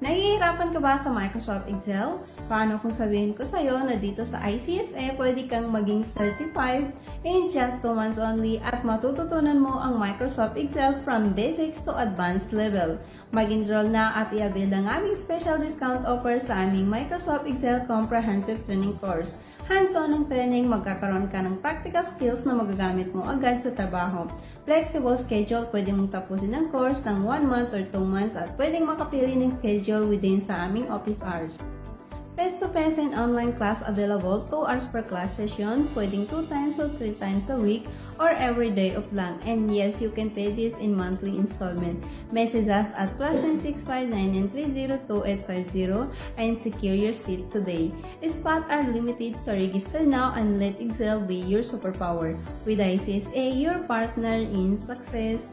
Nahihirapan ka ba sa Microsoft Excel? Paano kung sabihin ko sa'yo na dito sa ICSA pwede kang maging certified in just 2 months only at matututunan mo ang Microsoft Excel from basics to advanced level. Mag-enroll na at i-avail ang aming special discount offer sa aming Microsoft Excel Comprehensive Training Course. Hands-on ang training, magkakaroon ka ng practical skills na magagamit mo agad sa trabaho. Flexible schedule, pwede mong tapusin ang course ng 1 month or 2 months at pwedeng makapili ng schedule within sa aming office hours. Face-to-face and online class available, 2 hours per class session, pwedeng 2 times or 3 times a week, or every day of lang. And yes, you can pay this in monthly installment. Message us at +965993028850 and secure your seat today. Spots are limited, so register now and let Excel be your superpower. With ICSA, your partner in success.